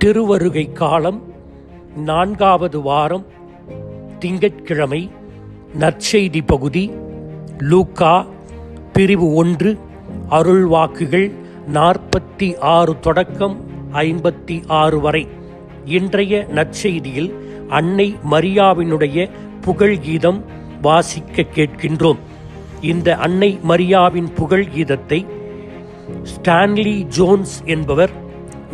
திருவருகை காலம் 4வது வாரம் திங்கட்கிழமை. நற்செய்தி பகுதி லூக்கா பிரிவு 1 அருள்வாக்குகள் 46 தொடக்கம் 56 வரை. இன்றைய நற்செய்தியில் அன்னை மரியாவினுடைய புகழ்கீதம் வாசிக்க கேட்கின்றோம். இந்த அன்னை மரியாவின் புகழ்கீதத்தை ஸ்டான்லி ஜோன்ஸ் என்பவர்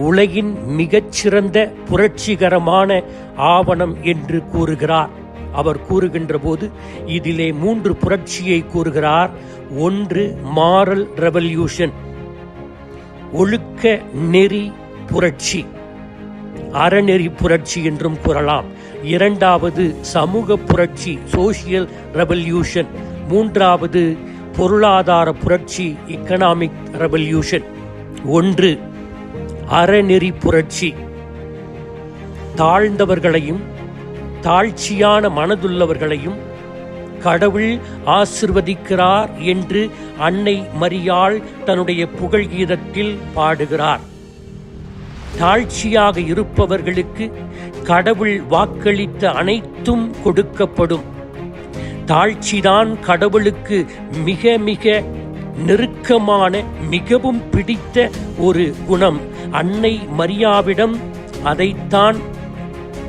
உலகின் மிகச்சிறந்த புரட்சிகரமான ஆவணம் என்று கூறுகிறார். அவர் கூறுகின்ற போது இதிலே 3 புரட்சியை கூறுகிறார். 1 மாரல் ரெவல்யூஷன், ஒழுக்க நெறி புரட்சி, அறநெறி புரட்சி என்றும் கூறலாம். 2வது சமூக புரட்சி, சோசியல் ரெவல்யூஷன். 3வது பொருளாதார புரட்சி, எக்கனாமிக் ரெவல்யூஷன். 1 அறநெறி புரட்சி. தாழ்ந்தவர்களையும் தாழ்ச்சியான மனதுள்ளவர்களையும் கடவுள் ஆசிர்வதிக்கிறார் என்று அன்னை மரியாள் தன்னுடைய புகழ்கீதத்தில் பாடுகிறார். தாழ்ச்சியாக இருப்பவர்களுக்கு கடவுள் வாக்களித்த அனைத்தும் கொடுக்கப்படும். தாழ்ச்சிதான் கடவுளுக்கு மிக மிக நெருக்கமான, மிகவும் பிடித்த ஒரு குணம். அன்னை மரியாவிடம் அதைத்தான்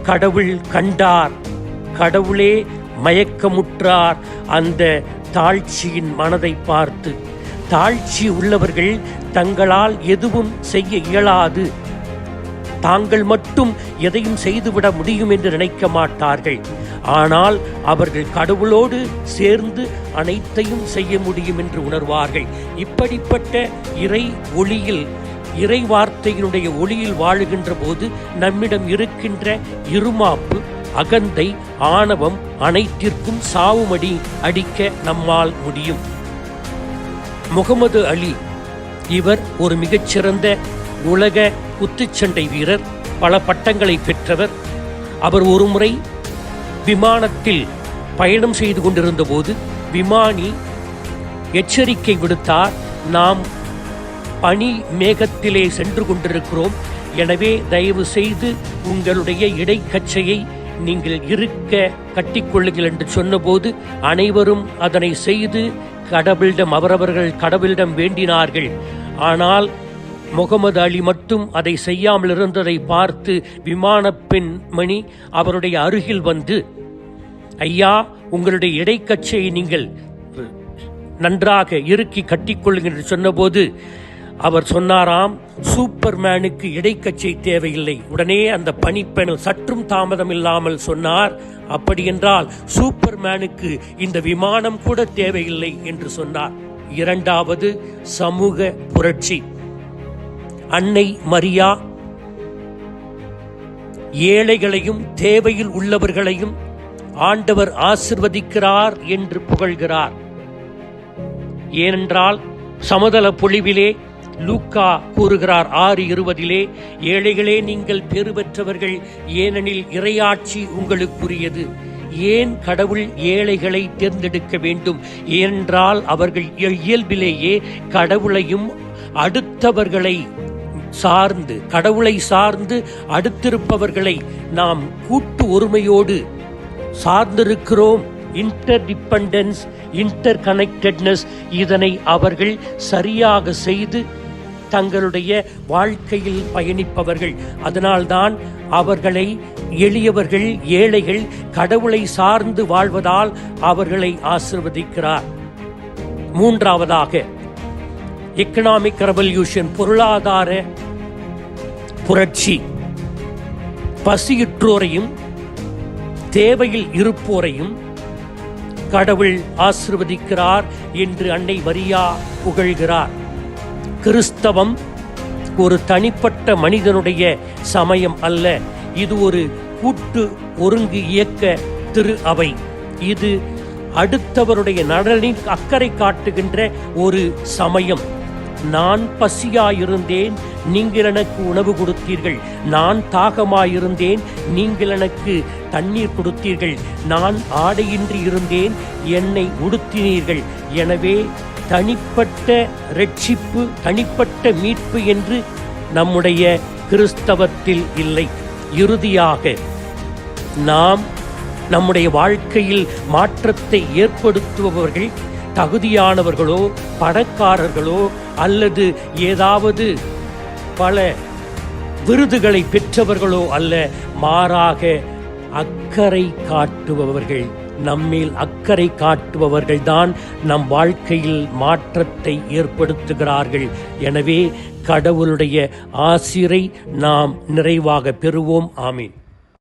கடவுள் கண்டார். கடவுளே மயக்கமுற்றார் அந்த தாழ்ச்சியின் மனதை பார்த்து. தாழ்ச்சி உள்ளவர்கள் தங்களால் எதுவும் செய்ய இயலாது, தாங்கள் மட்டும் எதையும் செய்துவிட முடியும் என்று நினைக்க மாட்டார்கள். ஆனால் அவர்கள் கடவுளோடு சேர்ந்து அனைத்தையும் செய்ய முடியும் என்று உணர்வார்கள். இப்படிப்பட்ட இறை ஒளியில், இறை வார்த்தையினுடைய ஒளியில் வாழுகின்ற போது நம்மிடம் இருக்கின்ற இருமாப்பு, அகந்தை, ஆணவம் அனைத்திற்கும் சாவுமடி அடிக்க நம்மால் முடியும். முகமது அலி, இவர் ஒரு மிகச்சிறந்த உலக குத்துச்சண்டை வீரர், பல பட்டங்களை பெற்றவர். அவர் ஒருமுறை விமானத்தில் பயணம் செய்து கொண்டிருந்த போது விமானி எச்சரிக்கை விடுத்தார். நாம் பனி மேகத்திலே சென்று கொண்டிருக்கிறோம், எனவே தயவு செய்து உங்களுடைய இடைக்கச்சையை நீங்கள் இருக்க கட்டிக்கொள்ளுங்கள் என்று சொன்னபோது அனைவரும் அதனை செய்து கடவுளிடம், அவரவர்கள் கடவுளிடம் வேண்டினார்கள். ஆனால் முகமது அலி மட்டும் அதை செய்யாமல் இருந்ததை பார்த்து விமான பெண்மணி அவருடைய அருகில் வந்து, ஐயா, உங்களுடைய இடைக்கச்சையை நீங்கள் நன்றாக இறுக்கி கட்டிக்கொள்ளுங்கள் என்று சொன்னபோது அவர் சொன்னாராம், சூப்பர்மேனுக்கு இடைக்கச்சை தேவையில்லை. உடனே அந்த பணிப்பெண் சற்றும் தாமதம் இல்லாமல் சொன்னார், அப்படி என்றால் சூப்பர்மேனுக்கு இந்த விமானம் கூட தேவையில்லை என்று சொன்னார். 2வது சமூக புரட்சி. அன்னை மரியா ஏழைகளையும் தேவையில் உள்ளவர்களையும் ஆண்டவர் ஆசிர்வதிக்கிறார் என்று புகழ்கிறார். ஏனென்றால் சமதள பொழிவிலே லூக்கா கூறுகிறார் 6:20, ஏழைகளே நீங்கள் பேறு பெற்றவர்கள், ஏனெனில் இறையாட்சி உங்களுக்குரியது. ஏன் கடவுள் ஏழைகளை தேர்ந்தெடுக்க வேண்டும்? ஏனென்றால் அவர்கள் இயல்பிலேயே கடவுளையும் அடுத்தவர்களை சார்ந்து, கடவுளை சார்ந்து அடுத்திருப்பவர்களை நாம் கூட்டு ஒருமையோடு சார்ந்திருக்கிறோம். இன்டர் டிபெண்டன்ஸ், இன்டர் கனெக்டட்னஸ், இதனை அவர்கள் சரியாக செய்து தங்களுடைய வாழ்க்கையில் பயணிப்பவர்கள். அதனால்தான் அவர்களை எளியவர்கள், ஏழைகள் கடவுளை சார்ந்து வாழ்வதால் அவர்களை ஆசிர்வதிக்கிறார். 3வதாக எக்கனாமிக் ரெவல்யூஷன், பொருளாதார புரட்சி. பசியுற்றோரையும் தேவையில் இருப்போரையும் கடவுள் ஆசிர்வதிக்கிறார் என்று அன்னை மரியா புகழ்கிறார். கிறிஸ்தவம் ஒரு தனிப்பட்ட மனிதனுடைய சமயம் அல்ல, இது ஒரு கூட்டு ஒருங்கு இயக்க திரு அவை. இது அடுத்தவருடைய நலனில் அக்கறை காட்டுகின்ற ஒரு சமயம். நான் பசியாயிருந்தேன், நீங்கள் எனக்கு உணவு கொடுத்தீர்கள். நான் தாகமாயிருந்தேன், நீங்கள் எனக்கு தண்ணீர் கொடுத்தீர்கள். நான் ஆடையின்றி இருந்தேன், என்னை உடுத்தினீர்கள். எனவே தனிப்பட்ட இரட்சிப்பு, தனிப்பட்ட மீட்பு என்று நம்முடைய கிறிஸ்தவத்தில் இல்லை. இறுதியாக நாம் நம்முடைய வாழ்க்கையில் மாற்றத்தை ஏற்படுத்துபவர்கள் தகுதியானவர்களோ பணக்காரர்களோ அல்லது ஏதாவது பல விருதுகளை பெற்றவர்களோ அல்ல, மாறாக அக்கறை காட்டுபவர்கள். நம்மேல் அக்கறை காட்டுபவர்கள்தான் நம் வாழ்க்கையில் மாற்றத்தை ஏற்படுத்துகிறார்கள். எனவே கடவுளுடைய ஆசிரை நாம் நிறைவாக பெறுவோம். ஆமீன்.